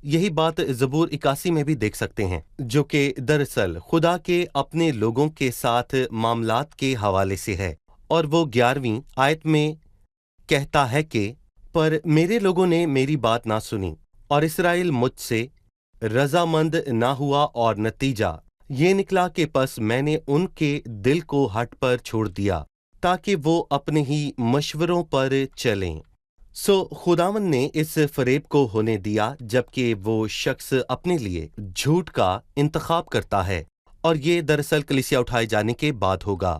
یہی بات زبور 81 میں بھی دیکھ سکتے ہیں، جو کہ دراصل خدا کے اپنے لوگوں کے ساتھ معاملات کے حوالے سے ہے، اور وہ 11ویں آیت میں کہتا ہے کہ پر میرے لوگوں نے میری بات نہ سنی اور اسرائیل مجھ سے رضامند نہ ہوا، اور نتیجہ یہ نکلا کہ پس میں نے ان کے دل کو ہٹ پر چھوڑ دیا تاکہ وہ اپنے ہی مشوروں پر چلیں۔ خداوند نے اس فریب کو ہونے دیا جبکہ وہ شخص اپنے لیے جھوٹ کا انتخاب کرتا ہے، اور یہ دراصل کلیسیا اٹھائے جانے کے بعد ہوگا۔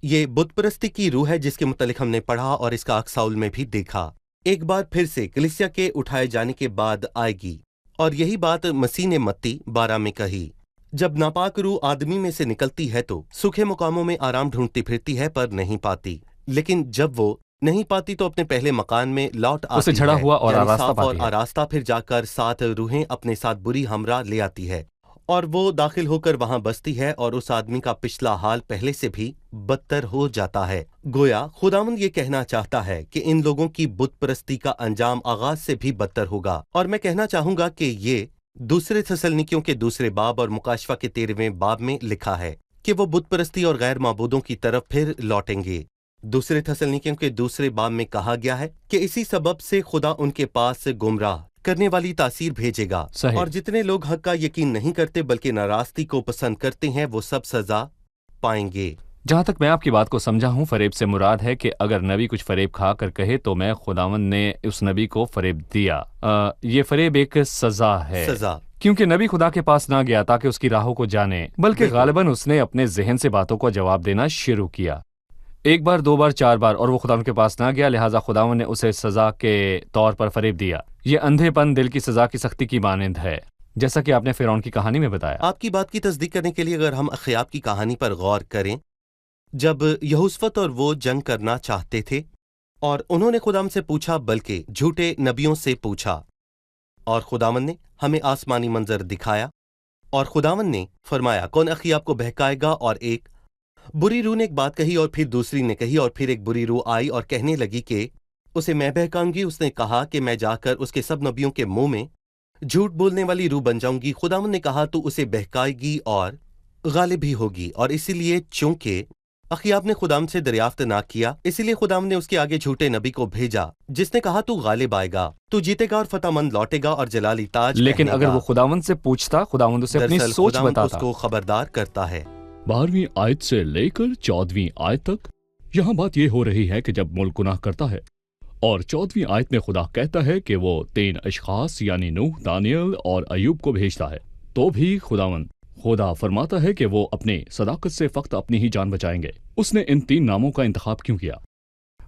یہ بت پرستی کی روح ہے جس کے متعلق ہم نے پڑھا اور اس کا عکس ساؤل میں بھی دیکھا۔ ایک بار پھر سے کلیسیا کے اٹھائے جانے کے بعد آئے گی، اور یہی بات مسیح نے متی 12 میں کہی۔ جب ناپاک روح آدمی میں سے نکلتی ہے تو سوکھے مقاموں میں آرام ڈھونڈتی پھرتی ہے پر نہیں پاتی، لیکن جب وہ نہیں پاتی تو اپنے پہلے مکان میں لوٹ آتی اسے جھڑا ہے، ہوا اور یعنی آراستہ صاف اور پاتی ہے۔ آراستہ، پھر جا کر 7 روحیں اپنے ساتھ بری ہمراہ لے آتی ہے، اور وہ داخل ہو کر وہاں بستی ہے، اور اس آدمی کا پچھلا حال پہلے سے بھی بدتر ہو جاتا ہے۔ گویا خداوند یہ کہنا چاہتا ہے کہ ان لوگوں کی بت پرستی کا انجام آغاز سے بھی بدتر ہوگا، اور میں کہنا چاہوں گا کہ یہ دوسرے تھسلنیکیوں کے 2 باب اور مکاشفہ کے 13ویں باب میں لکھا ہے کہ وہ بت پرستی اور غیر معبودوں کی طرف پھر لوٹیں گے۔ دوسرے تھسلنیکیوں کے 2 باب میں کہا گیا ہے کہ اسی سبب سے خدا ان کے پاس گمراہ کرنے والی تاثیر بھیجے گا، صحیح۔ اور جتنے لوگ حق کا یقین نہیں کرتے بلکہ ناراستی کو پسند کرتے ہیں وہ سب سزا پائیں گے۔ جہاں تک میں آپ کی بات کو سمجھا ہوں، فریب سے مراد ہے کہ اگر نبی کچھ فریب کھا کر کہے تو میں خداوند نے اس نبی کو فریب دیا۔ یہ فریب ایک سزا ہے، سزا، کیونکہ نبی خدا کے پاس نہ گیا تاکہ اس کی راہوں کو جانے، بلکہ بالکل۔ غالباً اس نے اپنے ذہن سے باتوں کو جواب دینا شروع کیا، 1 بار 2 بار 4 بار، اور وہ خداوند کے پاس نہ گیا، لہٰذا خداوند نے اسے سزا کے طور پر فریب دیا۔ یہ اندھے پن دل کی سزا کی سختی کی مانند ہے، جیسا کہ آپ نے فرعون کی کہانی میں بتایا۔ آپ کی بات کی تصدیق کرنے کے لیے اگر ہم اخیاب کی کہانی پر غور کریں، جب یہوشفت اور وہ جنگ کرنا چاہتے تھے اور انہوں نے خداوند سے پوچھا، بلکہ جھوٹے نبیوں سے پوچھا، اور خداوند نے ہمیں آسمانی منظر دکھایا، اور خداوند نے فرمایا کون اخیاب کو بہکائے گا، اور ایک بری روح نے ایک بات کہی اور پھر دوسری نے کہی، اور پھر ایک بری روح آئی اور کہنے لگی کہ اسے میں بہکاؤں گی۔ اس نے کہا کہ میں جا کر اس کے سب نبیوں کے منہ میں جھوٹ بولنے والی روح بن جاؤں گی۔ خداوند نے کہا تو اسے بہکائے گی اور غالب بھی ہوگی، اور اسی لیے چونکہ اخیاب نے خداوند سے دریافت نہ کیا، اسی لیے خداوند نے اس کے آگے جھوٹے نبی کو بھیجا جس نے کہا تو غالب آئے گا، تو جیتے گا اور فتح مند لوٹے گا اور جلالی تاج لیکن پہنے اگر گا۔ وہ خداوند سے پوچھتا، خداوند اسے اپنی دراصل سوچ خداوند بتاتا۔ اس کو خبردار کرتا ہے۔ 12ویں آیت سے لے کر 14ویں آیت تک یہاں بات یہ ہو رہی ہے کہ جب ملک گناہ کرتا ہے، اور 14ویں آیت میں خدا کہتا ہے کہ وہ 3 اشخاص یعنی نوح، دانیل اور ایوب کو بھیجتا ہے، تو بھی خدا فرماتا ہے کہ وہ اپنے صداقت سے فقط اپنی ہی جان بچائیں گے۔ اس نے ان 3 ناموں کا انتخاب کیوں کیا؟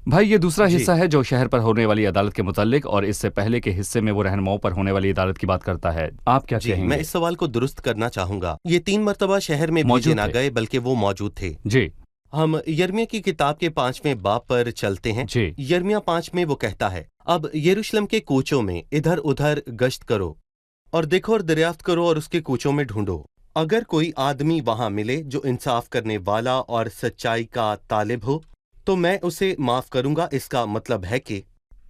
بھائی یہ دوسرا جی۔ حصہ ہے جو شہر پر ہونے والی عدالت کے متعلق، اور اس سے پہلے کے حصے میں وہ رہنماؤں پر ہونے والی عدالت کی بات کرتا ہے۔ آپ کیا جی، کہیں میں گے؟ اس سوال کو درست کرنا چاہوں گا۔ یہ 3 مرتبہ شہر میں موجود بھیجے نہ تھے۔ گئے بلکہ وہ موجود تھے۔ جی ہم یرمیہ کی کتاب کے 5ویں باب پر چلتے ہیں۔ جی یرمیہ 5 میں وہ کہتا ہے، اب یروشلم کے کوچوں میں ادھر ادھر گشت کرو اور دیکھو اور دریافت کرو اور اس کے کوچوں میں ڈھونڈو، اگر کوئی آدمی وہاں ملے جو انصاف کرنے والا اور سچائی کا طالب ہو تو میں اسے معاف کروں گا۔ اس کا مطلب ہے کہ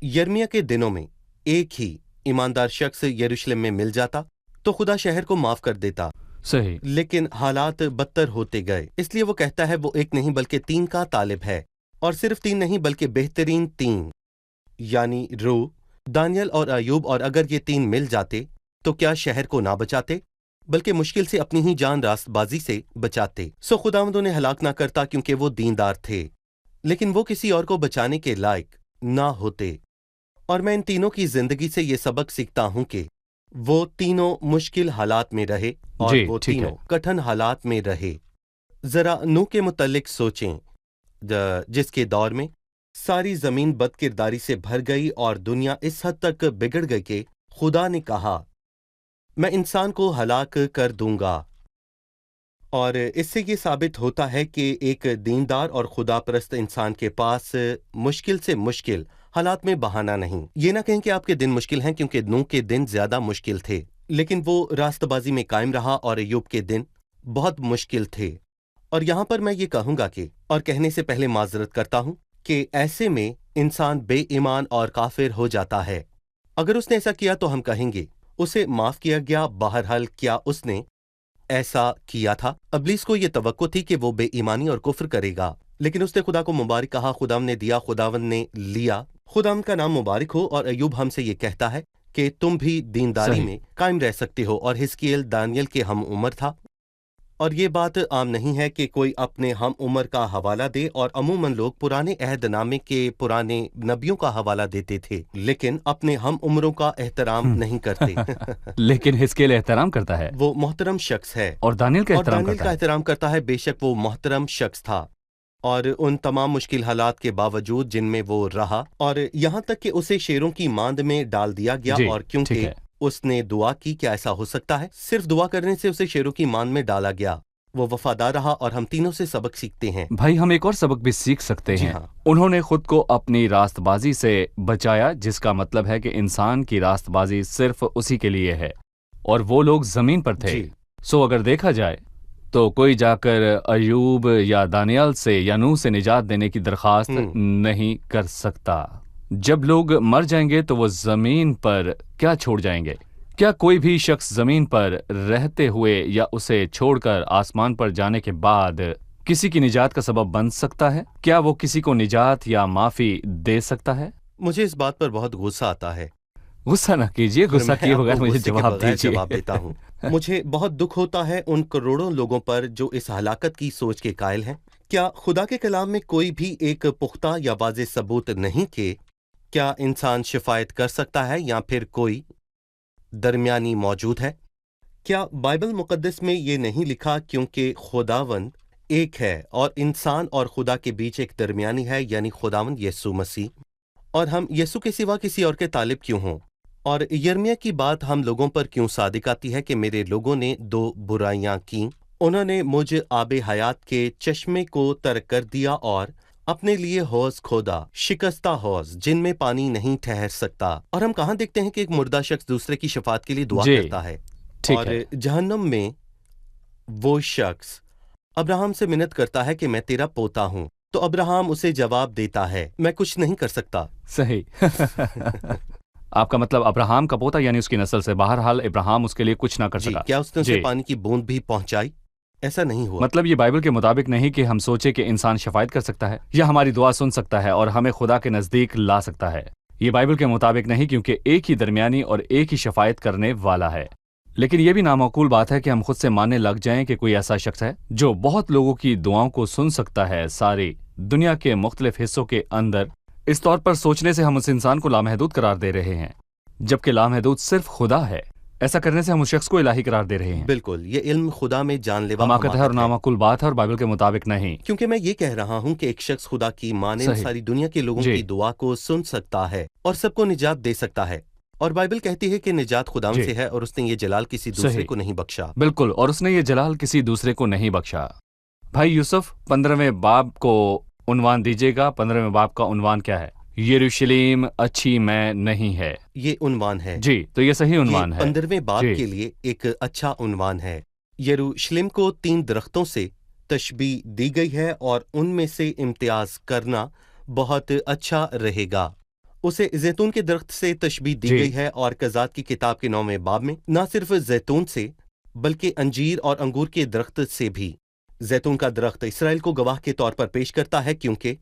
یرمیہ کے دنوں میں ایک ہی ایماندار شخص یروشلم میں مل جاتا تو خدا شہر کو معاف کر دیتا، صحیح۔ لیکن حالات بدتر ہوتے گئے، اس لیے وہ کہتا ہے وہ ایک نہیں بلکہ 3 کا طالب ہے، اور صرف 3 نہیں بلکہ بہترین 3 یعنی روح، دانیل اور ایوب، اور اگر یہ 3 مل جاتے تو کیا شہر کو نہ بچاتے بلکہ مشکل سے اپنی ہی جان راست بازی سے بچاتے۔ خداوند انہیں ہلاک نہ کرتا کیونکہ وہ دیندار تھے، لیکن وہ کسی اور کو بچانے کے لائق نہ ہوتے۔ اور میں ان تینوں کی زندگی سے یہ سبق سیکھتا ہوں کہ وہ تینوں مشکل حالات میں رہے اور جی، وہ ٹھیک ہے۔ تینوں کٹھن حالات میں رہے۔ ذرا نوح کے متعلق سوچیں، جس کے دور میں ساری زمین بد کرداری سے بھر گئی اور دنیا اس حد تک بگڑ گئی کہ خدا نے کہا میں انسان کو ہلاک کر دوں گا۔ اور اس سے یہ ثابت ہوتا ہے کہ ایک دیندار اور خدا پرست انسان کے پاس مشکل سے مشکل حالات میں بہانہ نہیں۔ یہ نہ کہیں کہ آپ کے دن مشکل ہیں، کیونکہ نوح کے دن زیادہ مشکل تھے، لیکن وہ راست بازی میں قائم رہا، اور ایوب کے دن بہت مشکل تھے۔ اور یہاں پر میں یہ کہوں گا کہ، اور کہنے سے پہلے معذرت کرتا ہوں کہ ایسے میں انسان بے ایمان اور کافر ہو جاتا ہے۔ اگر اس نے ایسا کیا تو ہم کہیں گے اسے معاف کیا گیا۔ بہرحال کیا اس نے ایسا کیا تھا؟ ابلیس کو یہ توقع تھی کہ وہ بے ایمانی اور کفر کرے گا، لیکن اس نے خدا کو مبارک کہا۔ خداوند نے دیا، خداوند نے لیا۔ خداوند کا نام مبارک ہو۔ اور ایوب ہم سے یہ کہتا ہے کہ تم بھی دینداری صحیح۔ میں قائم رہ سکتے ہو، اور حزقیل دانیل کے ہم عمر تھا۔ اور یہ بات عام نہیں ہے کہ کوئی اپنے ہم عمر کا حوالہ دے، اور عموماً لوگ پرانے عہد نامے کے پرانے نبیوں کا حوالہ دیتے تھے، لیکن اپنے ہم عمروں کا احترام نہیں کرتے۔ لیکن حزقیل احترام کرتا ہے وہ محترم شخص ہے، اور دانیل کا اور احترام دانیل کرتا کا ہے۔ احترام کرتا ہے۔ بے شک وہ محترم شخص تھا، اور ان تمام مشکل حالات کے باوجود جن میں وہ رہا، اور یہاں تک کہ اسے شیروں کی ماند میں ڈال دیا گیا، جی، اور ٹھیک کیونکہ ہے۔ اس نے دعا کی، کیا ایسا ہو سکتا ہے؟ صرف دعا کرنے سے اسے شیروں کی ماند میں ڈالا گیا۔ وہ وفادار رہا، اور ہم تینوں سے سبق سیکھتے ہیں۔ بھائی ہم ایک اور سبق بھی سیکھ سکتے جی ہیں۔ ہاں۔ انہوں نے خود کو اپنی راست بازی سے بچایا، جس کا مطلب ہے کہ انسان کی راست بازی صرف اسی کے لیے ہے، اور وہ لوگ زمین پر تھے۔ جی سو اگر دیکھا جائے تو کوئی جا کر ایوب یا دانیال سے یا نوح سے نجات دینے کی درخواست نہیں کر سکتا۔ جب لوگ مر جائیں گے تو وہ زمین پر کیا چھوڑ جائیں گے؟ کیا کوئی بھی شخص زمین پر رہتے ہوئے یا اسے چھوڑ کر آسمان پر جانے کے بعد کسی کی نجات کا سبب بن سکتا ہے؟ کیا وہ کسی کو نجات یا معافی دے سکتا ہے؟ مجھے اس بات پر بہت غصہ آتا ہے۔ غصہ نہ کیجیے، غصہ میں کیے آپ بغیر کو مجھے غصے کے جواب بغیر دیجیے۔ جواب دیتا ہوں۔ مجھے بہت دکھ ہوتا ہے ان کروڑوں لوگوں پر جو اس ہلاکت کی سوچ کے قائل ہیں۔ کیا خدا کے کلام میں کوئی بھی ایک پختہ یا واضح ثبوت نہیں کہ کیا انسان شفایت کر سکتا ہے یا پھر کوئی درمیانی موجود ہے؟ کیا بائبل مقدس میں یہ نہیں لکھا کیونکہ خداوند ایک ہے اور انسان اور خدا کے بیچ ایک درمیانی ہے، یعنی خداوند یسوع مسیح، اور ہم یسوع کے سوا کسی اور کے طالب کیوں ہوں؟ اور یرمیہ کی بات ہم لوگوں پر کیوں صادق آتی ہے کہ میرے لوگوں نے دو برائیاں کیں، انہوں نے مجھ آب حیات کے چشمے کو ترک کر دیا اور اپنے لیے حوض کھودا، شکستہ حوض جن میں پانی نہیں ٹھہر سکتا۔ اور ہم کہاں دیکھتے ہیں کہ ایک مردہ شخص دوسرے کی شفاعت کے لیے دعا جی، کرتا ہے؟ ٹھیک اور ہے۔ جہنم میں وہ شخص ابراہم سے منت کرتا ہے کہ میں تیرا پوتا ہوں، تو ابراہم اسے جواب دیتا ہے میں کچھ نہیں کر سکتا۔ صحیح۔ آپ کا مطلب ابراہم کا پوتا یعنی اس کی نسل سے، بہرحال ابراہم اس کے لیے کچھ نہ کر جی، سکا۔ کیا اس نے اسے جی، پانی کی بوند بھی پہنچائی؟ ایسا نہیں ہوا۔ مطلب یہ بائبل کے مطابق نہیں کہ ہم سوچے کہ انسان شفاعت کر سکتا ہے یا ہماری دعا سن سکتا ہے اور ہمیں خدا کے نزدیک لا سکتا ہے۔ یہ بائبل کے مطابق نہیں، کیونکہ ایک ہی درمیانی اور ایک ہی شفاعت کرنے والا ہے۔ لیکن یہ بھی نامعقول بات ہے کہ ہم خود سے ماننے لگ جائیں کہ کوئی ایسا شخص ہے جو بہت لوگوں کی دعاؤں کو سن سکتا ہے ساری دنیا کے مختلف حصوں کے اندر۔ اس طور پر سوچنے سے ہم اس انسان کو لامحدود قرار دے رہے ہیں، جبکہ لامحدود صرف خدا ہے۔ ایسا کرنے سے ہم اس شخص کو الہی قرار دے رہے ہیں۔ بالکل، یہ علم خدا میں جان لیوا حماقت ہے اور حماقت ہے، نامعقول بات ہے اور بائبل کے مطابق نہیں۔ کیونکہ میں یہ کہہ رہا ہوں کہ ایک شخص خدا کی مانند صحیح۔ ساری دنیا کے لوگوں جی۔ کی دعا کو سن سکتا ہے اور سب کو نجات دے سکتا ہے، اور بائبل کہتی ہے کہ نجات خدا جی۔ سے ہے اور اس نے یہ جلال کسی دوسرے صحیح۔ کو نہیں بخشا۔ بالکل، اور اس نے یہ جلال کسی دوسرے کو نہیں بخشا۔ بھائی یوسف 15ویں باب کو عنوان دیجیے گا۔ 15ویں باب کا عنوان کیا ہے؟ یروشلیم اچھی میں نہیں ہے۔ یہ عنوان ہے۔ جی، تو یہ صحیح عنوان یہ ہے۔ 15ویں باب جی۔ کے لیے ایک اچھا عنوان ہے۔ یروشلم کو 3 درختوں سے تشبیہ دی گئی ہے اور ان میں سے امتیاز کرنا بہت اچھا رہے گا۔ اسے زیتون کے درخت سے تشبیہ دی جی۔ گئی ہے، اور قضات کی کتاب کے 9ویں باب میں نہ صرف زیتون سے بلکہ انجیر اور انگور کے درخت سے بھی۔ زیتون کا درخت اسرائیل کو گواہ کے طور پر پیش کرتا ہے کیونکہ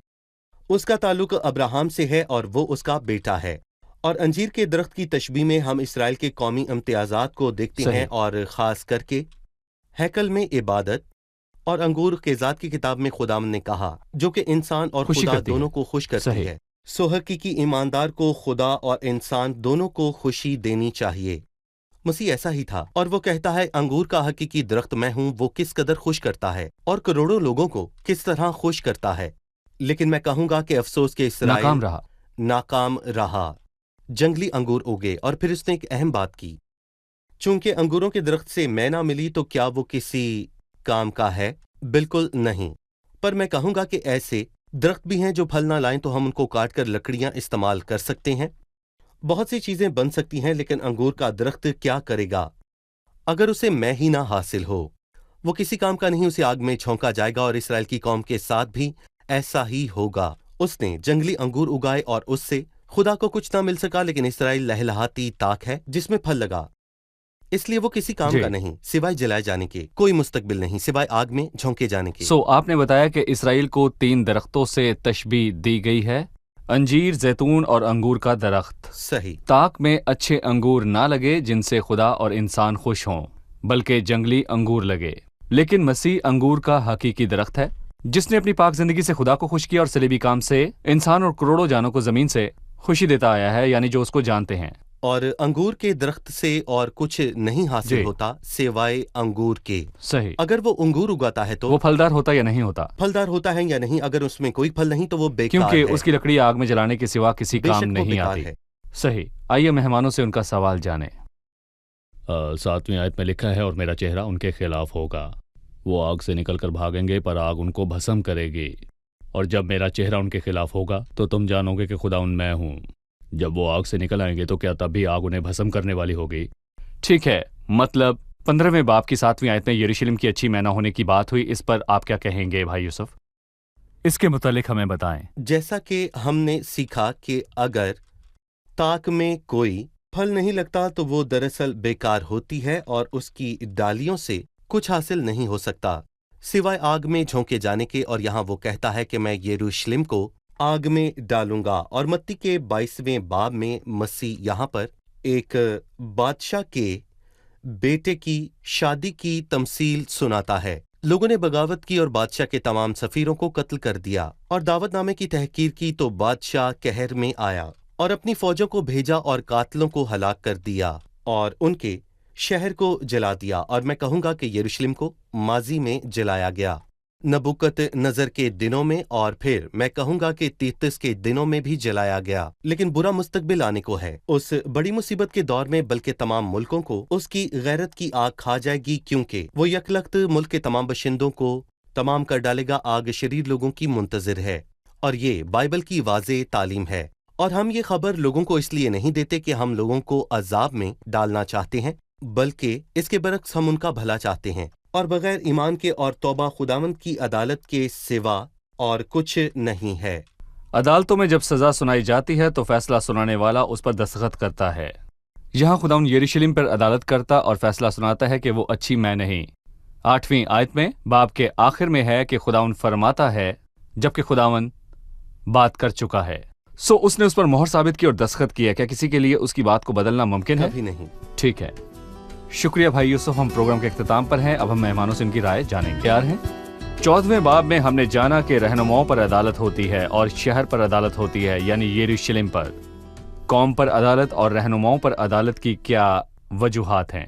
اس کا تعلق ابراہم سے ہے اور وہ اس کا بیٹا ہے، اور انجیر کے درخت کی تشبیہ میں ہم اسرائیل کے قومی امتیازات کو دیکھتے صحیح۔ ہیں، اور خاص کر کے ہیکل میں عبادت، اور انگور قضات کی کتاب میں خداوند نے کہا جو کہ انسان اور خوشی خدا کرتی ہے۔ دونوں کو خوش کرتی صحیح۔ ہے۔ سو حقیقی ایماندار کو خدا اور انسان دونوں کو خوشی دینی چاہیے۔ مسیح ایسا ہی تھا، اور وہ کہتا ہے انگور کا حقیقی درخت میں ہوں، وہ کس قدر خوش کرتا ہے اور کروڑوں لوگوں کو کس طرح خوش کرتا ہے۔ لیکن میں کہوں گا کہ افسوس کہ اسرائیل ناکام رہا۔ ناکام رہا۔ جنگلی انگور اگے، اور پھر اس نے ایک اہم بات کی، چونکہ انگوروں کے درخت سے میں نہ ملی تو کیا وہ کسی کام کا ہے؟ بالکل نہیں۔ پر میں کہوں گا کہ ایسے درخت بھی ہیں جو پھل نہ لائیں تو ہم ان کو کاٹ کر لکڑیاں استعمال کر سکتے ہیں۔ بہت سی چیزیں بن سکتی ہیں، لیکن انگور کا درخت کیا کرے گا اگر اسے میں ہی نہ حاصل ہو؟ وہ کسی کام کا نہیں، اسے آگ میں جھونکا جائے گا، اور اسرائیل کی قوم کے ساتھ بھی ایسا ہی ہوگا۔ اس نے جنگلی انگور اگائے اور اس سے خدا کو کچھ نہ مل سکا، لیکن اسرائیل لہلہاتی تاک ہے جس میں پھل لگا۔ اس لیے وہ کسی کام جی۔ کا نہیں سوائے جلائے جانے کے، کوئی مستقبل نہیں سوائے آگ میں جھونکے جانے کے۔ آپ نے بتایا کہ اسرائیل کو 3 درختوں سے تشبیہ دی گئی ہے، انجیر، زیتون اور انگور کا درخت۔ صحیح۔ تاک میں اچھے انگور نہ لگے جن سے خدا اور انسان خوش ہوں، بلکہ جنگلی انگور لگے۔ لیکن مسیح انگور کا حقیقی درخت ہے جس نے اپنی پاک زندگی سے خدا کو خوش کیا اور صلیبی کام سے انسان اور کروڑوں جانوں کو زمین سے خوشی دیتا آیا ہے، یعنی جو اس کو جانتے ہیں۔ اور انگور کے درخت سے اور کچھ نہیں حاصل جی۔ ہوتا سوائے انگور کے۔ صحیح۔ اگر وہ انگور اگاتا ہے تو وہ پھلدار ہوتا یا نہیں ہوتا؟ پھلدار ہوتا ہے یا نہیں، اگر اس میں کوئی پھل نہیں تو وہ بیکار کیونکہ ہے، اس کی لکڑی آگ میں جلانے کے سوا کسی بے کام شک وہ نہیں بیکار آتی۔ ہے۔ صحیح۔ آئیے مہمانوں سے ان کا سوال جانیں۔ 7ویں آیت میں لکھا ہے، اور میرا چہرہ ان کے خلاف ہوگا، وہ آگ سے نکل کر بھاگیں گے پر آگ ان کو بھسم کرے گی، اور جب میرا چہرہ ان کے خلاف ہوگا تو تم جانو گے کہ خدا ان میں ہوں۔ جب وہ آگ سے نکل آئیں گے تو کیا تب بھی آگ انہیں بھسم کرنے والی ہوگی؟ ٹھیک ہے، مطلب 15ویں باب کی 7ویں آیت میں یروشلم کی اچھی میں نہ ہونے کی بات ہوئی، اس پر آپ کیا کہیں گے بھائی یوسف؟ اس کے متعلق ہمیں بتائیں۔ جیسا کہ ہم نے سیکھا کہ اگر تاک میں کوئی پھل نہیں لگتا تو وہ دراصل بیکار ہوتی ہے اور اس کی ڈالیوں سے کچھ حاصل نہیں ہو سکتا سوائے آگ میں جھونکے جانے کے، اور یہاں وہ کہتا ہے کہ میں یروشلم کو آگ میں ڈالوں گا۔ اور متی کے 22ویں باب میں مسیح یہاں پر ایک بادشاہ کے بیٹے کی شادی کی تمثیل سناتا ہے۔ لوگوں نے بغاوت کی اور بادشاہ کے تمام سفیروں کو قتل کر دیا اور دعوت نامے کی تحقیر کی، تو بادشاہ قہر میں آیا اور اپنی فوجوں کو بھیجا اور قاتلوں کو ہلاک کر دیا اور ان کے شہر کو جلا دیا، اور میں کہوں گا کہ یروشلم کو ماضی میں جلایا گیا نبوکت نظر کے دنوں میں، اور پھر میں کہوں گا کہ تیتس کے دنوں میں بھی جلایا گیا، لیکن برا مستقبل آنے کو ہے اس بڑی مصیبت کے دور میں، بلکہ تمام ملکوں کو اس کی غیرت کی آگ کھا جائے گی، کیونکہ وہ یکلخت ملک کے تمام باشندوں کو تمام کر ڈالے گا۔ آگ شریر لوگوں کی منتظر ہے، اور یہ بائبل کی واضح تعلیم ہے، اور ہم یہ خبر لوگوں کو اس لیے نہیں دیتے کہ ہم لوگوں کو عذاب میں ڈالنا چاہتے ہیں، بلکہ اس کے برعکس ہم ان کا بھلا چاہتے ہیں، اور بغیر ایمان کے اور توبہ خداوند کی عدالت کے سوا اور کچھ نہیں ہے۔ عدالتوں میں جب سزا سنائی جاتی ہے تو فیصلہ سنانے والا اس پر دستخط کرتا ہے۔ یہاں خداوند یروشلم پر عدالت کرتا اور فیصلہ سناتا ہے کہ وہ اچھی میں نہیں۔ 8ویں آیت میں باب کے آخر میں ہے کہ خداوند فرماتا ہے جبکہ خداوند بات کر چکا ہے، اس نے اس پر مہر ثابت کی اور دستخط کیا۔ کیا کسی کے لیے اس کی بات کو بدلنا ممکن ہے؟ کبھی نہیں۔ ٹھیک ہے، شکریہ بھائی یوسف۔ ہم پروگرام کے اختتام پر ہیں، اب ہم مہمانوں سے ان کی رائے جانیں گے۔ تیار ہیں؟ 14ویں باب میں ہم نے جانا کہ رہنماؤں پر عدالت ہوتی ہے اور شہر پر عدالت ہوتی ہے، یعنی یروشلم پر۔ قوم پر عدالت اور رہنماؤں پر عدالت کی کیا وجوہات ہیں؟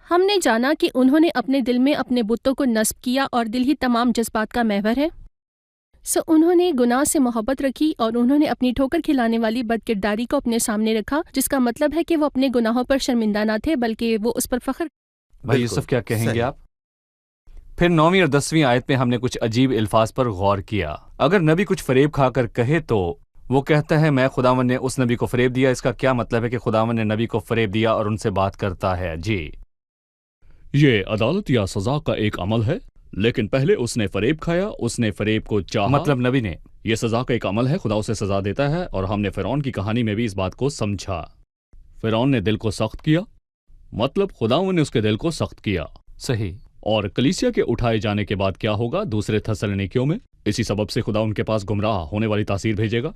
ہم نے جانا کہ انہوں نے اپنے دل میں اپنے بتوں کو نصب کیا، اور دل ہی تمام جذبات کا محور ہے۔ انہوں نے گناہ سے محبت رکھی، اور انہوں نے اپنی ٹھوکر کھلانے والی بد کرداری کو اپنے سامنے رکھا، جس کا مطلب ہے کہ وہ اپنے گناہوں پر شرمندہ نہ تھے بلکہ وہ اس پر فخر۔ بھائی بالکل یوسف کیا کہیں گے صحیح۔ آپ؟ پھر 9ویں اور 10ویں آیت میں ہم نے کچھ عجیب الفاظ پر غور کیا۔ اگر نبی کچھ فریب کھا کر کہے تو وہ کہتا ہے میں خداوند نے اس نبی کو فریب دیا۔ اس کا کیا مطلب ہے کہ خداوند نے نبی کو فریب دیا اور ان سے بات کرتا ہے؟ جی، یہ عدالت یا سزا کا ایک عمل ہے، لیکن پہلے اس نے فریب کھایا، اس نے فریب کو چاہا۔ مطلب نبی نے یہ سزا کا ایک عمل ہے، خدا اسے سزا دیتا ہے، اور ہم نے فرعون کی کہانی میں بھی اس بات کو سمجھا۔ فرعون نے دل کو سخت کیا، مطلب خداوند نے اس کے دل کو سخت کیا۔ صحیح۔ اور کلیسیا کے اٹھائے جانے کے بعد کیا ہوگا؟ دوسرے تھسلنیکیوں میں اسی سبب سے خدا ان کے پاس گمراہ ہونے والی تاثیر بھیجے گا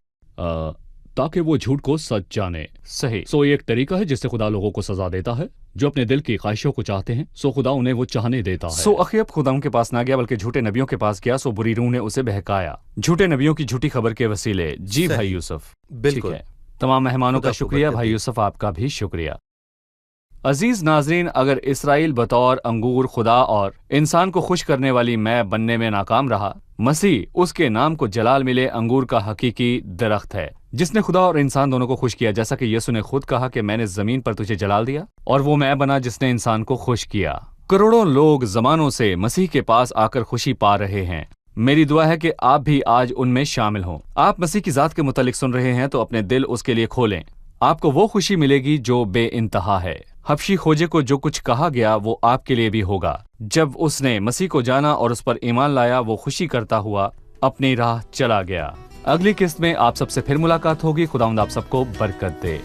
تاکہ وہ جھوٹ کو سچ جانے۔ صحیح۔ یہ ایک طریقہ ہے جس سے خدا لوگوں کو سزا دیتا ہے جو اپنے دل کی خواہشوں کو چاہتے ہیں، خدا انہیں وہ چاہنے دیتا ہے۔ اخیب خدا ان کے پاس نہ گیا بلکہ جھوٹے نبیوں کے پاس گیا، بری روح نے اسے بہکایا جھوٹے نبیوں کی جھوٹی خبر کے وسیلے۔ جی صحیح۔ بھائی یوسف، بالکل۔ ٹھیک ہے۔ تمام مہمانوں خدا کا کو شکریہ، برکت بھائی دے۔ یوسف آپ کا بھی شکریہ۔ عزیز ناظرین، اگر اسرائیل بطور انگور خدا اور انسان کو خوش کرنے والی میں بننے میں ناکام رہا، مسیح اس کے نام کو جلال ملے انگور کا حقیقی درخت ہے جس نے خدا اور انسان دونوں کو خوش کیا، جیسا کہ یسوع نے خود کہا کہ میں نے زمین پر تجھے جلال دیا، اور وہ میں بنا جس نے انسان کو خوش کیا۔ کروڑوں لوگ زمانوں سے مسیح کے پاس آ کر خوشی پا رہے ہیں۔ میری دعا ہے کہ آپ بھی آج ان میں شامل ہوں۔ آپ مسیح کی ذات کے متعلق سن رہے ہیں تو اپنے دل اس کے لیے کھولیں، آپ کو وہ خوشی ملے گی جو بے انتہا ہے۔ حبشی کھوجے کو جو کچھ کہا گیا وہ آپ کے لیے بھی ہوگا۔ جب اس نے مسیح کو جانا اور اس پر ایمان لایا، وہ خوشی کرتا ہوا اپنی راہ چلا گیا۔ اگلی قسط میں آپ سب سے پھر ملاقات ہوگی۔ خداوند آپ سب کو برکت دے۔